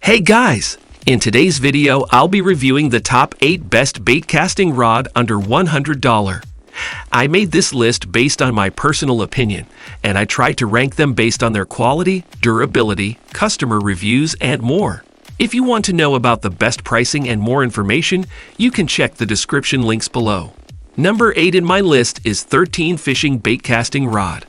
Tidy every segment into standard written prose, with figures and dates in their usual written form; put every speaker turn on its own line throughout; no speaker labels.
Hey guys! In today's video, I'll be reviewing the top 8 best bait casting rod under $100. I made this list based on my personal opinion, and I tried to rank them based on their quality, durability, customer reviews, and more. If you want to know about the best pricing and more information, you can check the description links below. Number 8 in my list is 13 Fishing Bait Casting Rod.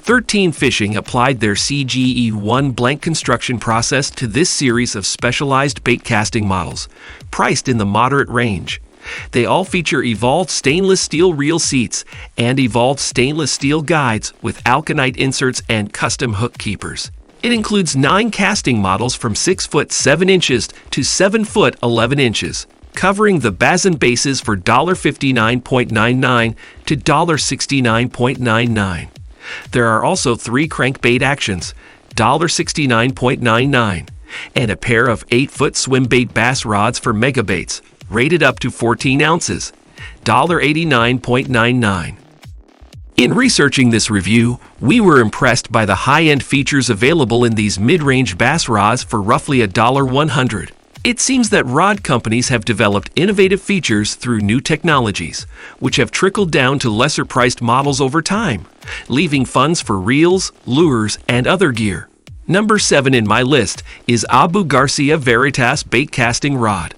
13 Fishing applied their CGE1 blank construction process to this series of specialized bait casting models, priced in the moderate range. They all feature evolved stainless steel reel seats and evolved stainless steel guides with alkanite inserts and custom hook keepers. It includes 9 casting models from 6 foot 7 inches to 7 foot 11 inches, covering the basin bases for $59.99 to $69.99. There are also 3 crankbait actions, $69.99, and a pair of 8-foot swim bait bass rods for megabaits, rated up to 14 ounces, $89.99. In researching this review, we were impressed by the high-end features available in these mid-range bass rods for roughly $100. It seems that rod companies have developed innovative features through new technologies, which have trickled down to lesser-priced models over time, leaving funds for reels, lures, and other gear. Number 7 in my list is Garcia Veritas Bait Casting Rod.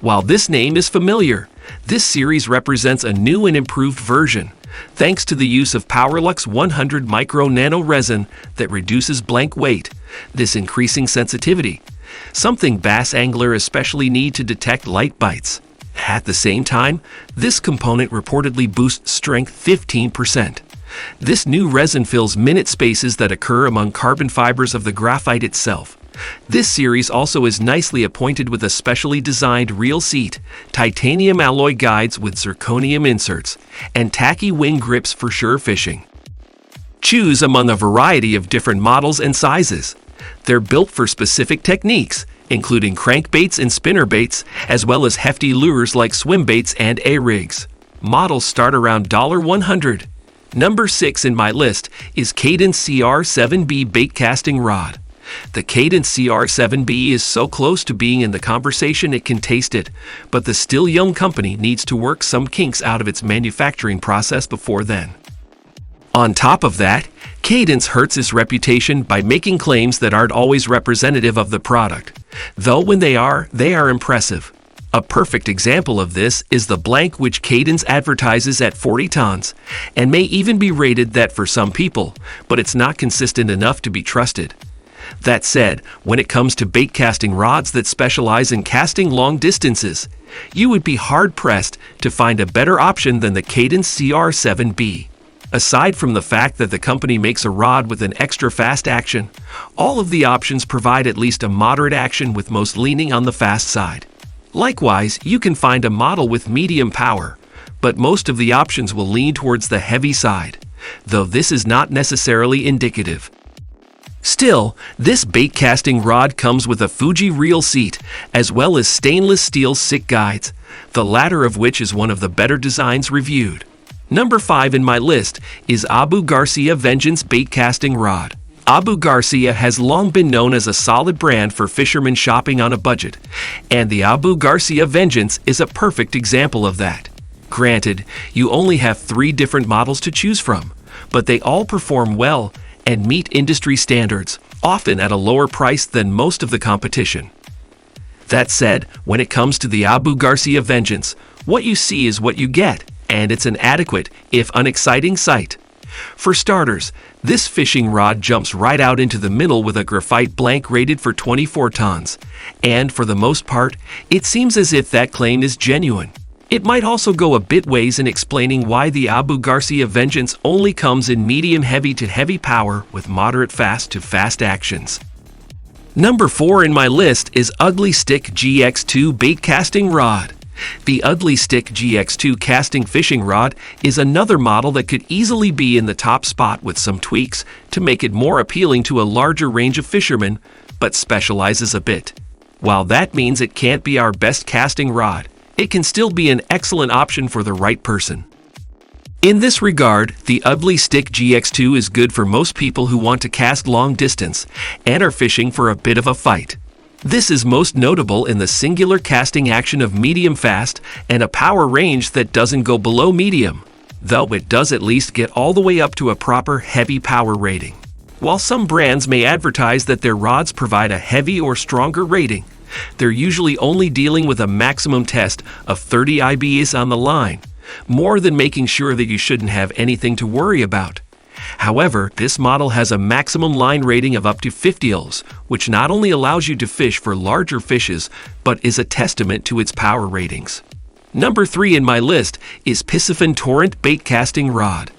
While this name is familiar, this series represents a new and improved version, thanks to the use of Powerlux 100 micro nano resin that reduces blank weight, this increasing sensitivity, something bass angler especially need to detect light bites. At the same time, this component reportedly boosts strength 15%. This new resin fills minute spaces that occur among carbon fibers of the graphite itself. This series also is nicely appointed with a specially designed reel seat, titanium alloy guides with zirconium inserts, and tacky wing grips for sure fishing. Choose among a variety of different models and sizes. They're built for specific techniques, including crankbaits and spinnerbaits, as well as hefty lures like swim baits and A-rigs. Models start around $100. Number 6 in my list is Cadence CR7B Bait Casting Rod. The Cadence CR7B is so close to being in the conversation it can taste it, but the still young company needs to work some kinks out of its manufacturing process before then. On top of that, Cadence hurts its reputation by making claims that aren't always representative of the product, though when they are impressive. A perfect example of this is the blank which Cadence advertises at 40 tons, and may even be rated that for some people, but it's not consistent enough to be trusted. That said, when it comes to bait casting rods that specialize in casting long distances, you would be hard-pressed to find a better option than the Cadence CR7B. Aside from the fact that the company makes a rod with an extra fast action, all of the options provide at least a moderate action, with most leaning on the fast side. Likewise, you can find a model with medium power, but most of the options will lean towards the heavy side, though this is not necessarily indicative. Still, this bait casting rod comes with a Fuji reel seat, as well as stainless steel SICK guides, the latter of which is one of the better designs reviewed. Number 5 in my list is Garcia Vengeance Bait Casting Rod. Garcia has long been known as a solid brand for fishermen shopping on a budget, and the Garcia Vengeance is a perfect example of that. Granted, you only have 3 different models to choose from, but they all perform well and meet industry standards, often at a lower price than most of the competition. That said, when it comes to the Garcia Vengeance, what you see is what you get, and it's an adequate, if unexciting, sight. For starters, this fishing rod jumps right out into the middle with a graphite blank rated for 24 tons, and for the most part, it seems as if that claim is genuine. It might also go a bit ways in explaining why the Garcia Vengeance only comes in medium heavy to heavy power with moderate fast to fast actions. Number 4 in my list is Stik GX2 Bait Casting Rod. The Stik GX2 casting fishing rod is another model that could easily be in the top spot with some tweaks to make it more appealing to a larger range of fishermen, but specializes a bit. While that means it can't be our best casting rod, it can still be an excellent option for the right person. In this regard, the Stik GX2 is good for most people who want to cast long distance and are fishing for a bit of a fight. This is most notable in the singular casting action of medium fast and a power range that doesn't go below medium, though it does at least get all the way up to a proper heavy power rating. While some brands may advertise that their rods provide a heavy or stronger rating, they're usually only dealing with a maximum test of 30 IBs on the line, more than making sure that you shouldn't have anything to worry about. However, this model has a maximum line rating of up to 50 ILs, which not only allows you to fish for larger fishes, but is a testament to its power ratings. Number 3 in my list is Pisifun Torrent Baitcasting Rod.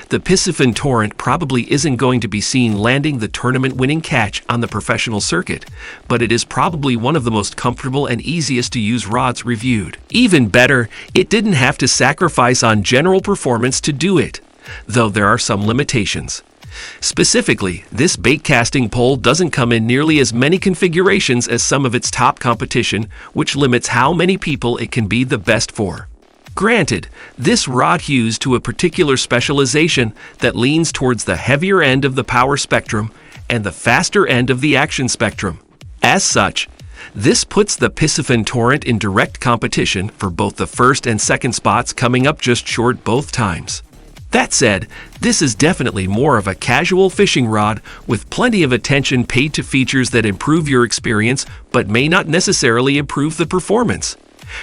The Pisifun Torrent probably isn't going to be seen landing the tournament-winning catch on the professional circuit, but it is probably one of the most comfortable and easiest to use rods reviewed. Even better, it didn't have to sacrifice on general performance to do it, though there are some limitations. Specifically, this baitcasting pole doesn't come in nearly as many configurations as some of its top competition, which limits how many people it can be the best for. Granted, this rod hews to a particular specialization that leans towards the heavier end of the power spectrum and the faster end of the action spectrum. As such, this puts the Pisifun Torrent in direct competition for both the first and second spots, coming up just short both times. That said, this is definitely more of a casual fishing rod with plenty of attention paid to features that improve your experience but may not necessarily improve the performance.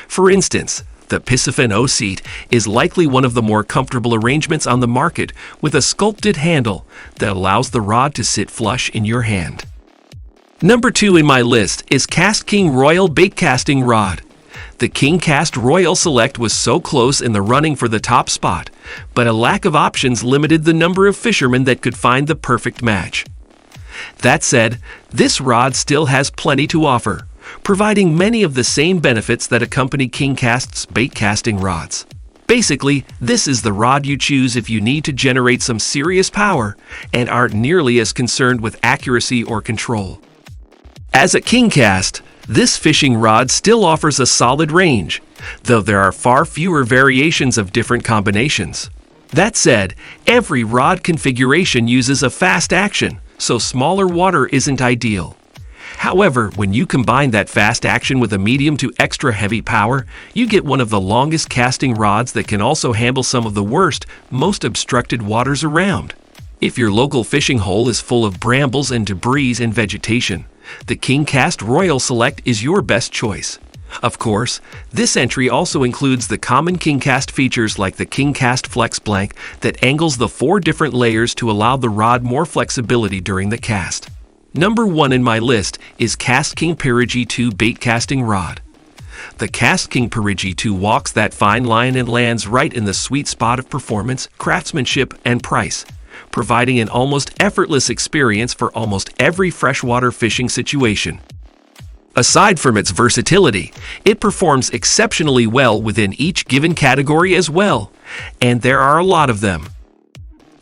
For instance, the Pisifun O-Seat is likely one of the more comfortable arrangements on the market, with a sculpted handle that allows the rod to sit flush in your hand. Number 2 in my list is KastKing Royal Baitcasting Rod. The KingCast Royal Select was so close in the running for the top spot, but a lack of options limited the number of fishermen that could find the perfect match. That said, this rod still has plenty to offer, providing many of the same benefits that accompany KingCast's baitcasting rods. Basically, this is the rod you choose if you need to generate some serious power and aren't nearly as concerned with accuracy or control. As a KingCast, this fishing rod still offers a solid range, though there are far fewer variations of different combinations. That said, every rod configuration uses a fast action, so smaller water isn't ideal. However, when you combine that fast action with a medium to extra heavy power, you get one of the longest casting rods that can also handle some of the worst, most obstructed waters around. If your local fishing hole is full of brambles and debris and vegetation, the KingCast Royal Select is your best choice. Of course, this entry also includes the common KingCast features like the KingCast Flex Blank that angles the 4 different layers to allow the rod more flexibility during the cast. Number 1 in my list is KastKing Perigee II Baitcasting Rod. The KastKing Perigee II walks that fine line and lands right in the sweet spot of performance, craftsmanship, and price, providing an almost effortless experience for almost every freshwater fishing situation. Aside from its versatility, it performs exceptionally well within each given category as well, and there are a lot of them.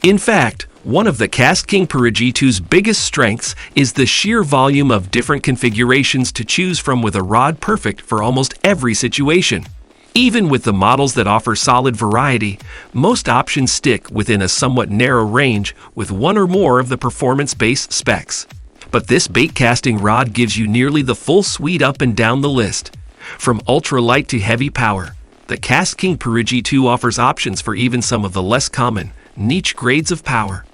In fact, one of the KastKing Perigee II's biggest strengths is the sheer volume of different configurations to choose from, with a rod perfect for almost every situation. Even with the models that offer solid variety, most options stick within a somewhat narrow range with one or more of the performance-based specs. But this baitcasting rod gives you nearly the full suite up and down the list. From ultra-light to heavy power, the KastKing Perigee II offers options for even some of the less common, niche grades of power.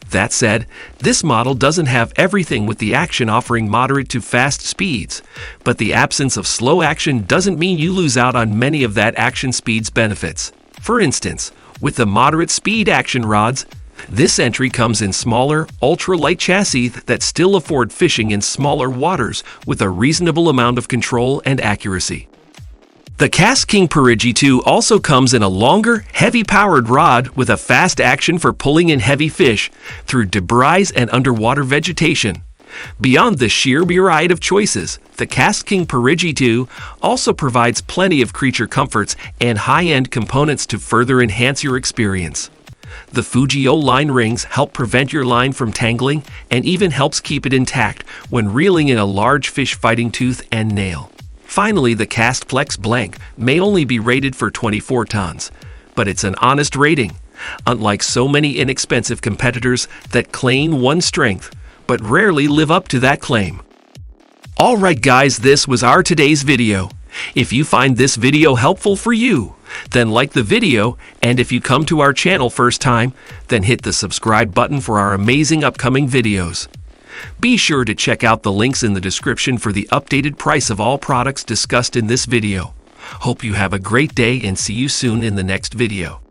That said, this model doesn't have everything, with the action offering moderate to fast speeds, but the absence of slow action doesn't mean you lose out on many of that action speed's benefits. For instance, with the moderate speed action rods, this entry comes in smaller, ultra-light chassis that still afford fishing in smaller waters with a reasonable amount of control and accuracy. The KastKing Perigee II also comes in a longer, heavy-powered rod with a fast action for pulling in heavy fish through debris and underwater vegetation. Beyond the sheer myriad of choices, the KastKing Perigee II also provides plenty of creature comforts and high-end components to further enhance your experience. The Fujio line rings help prevent your line from tangling and even helps keep it intact when reeling in a large fish fighting tooth and nail. Finally, the Cast Flex Blank may only be rated for 24 tons, but it's an honest rating, unlike so many inexpensive competitors that claim one strength, but rarely live up to that claim. Alright guys, this was our today's video. If you find this video helpful for you, then like the video, and if you come to our channel first time, then hit the subscribe button for our amazing upcoming videos. Be sure to check out the links in the description for the updated price of all products discussed in this video. Hope you have a great day and see you soon in the next video.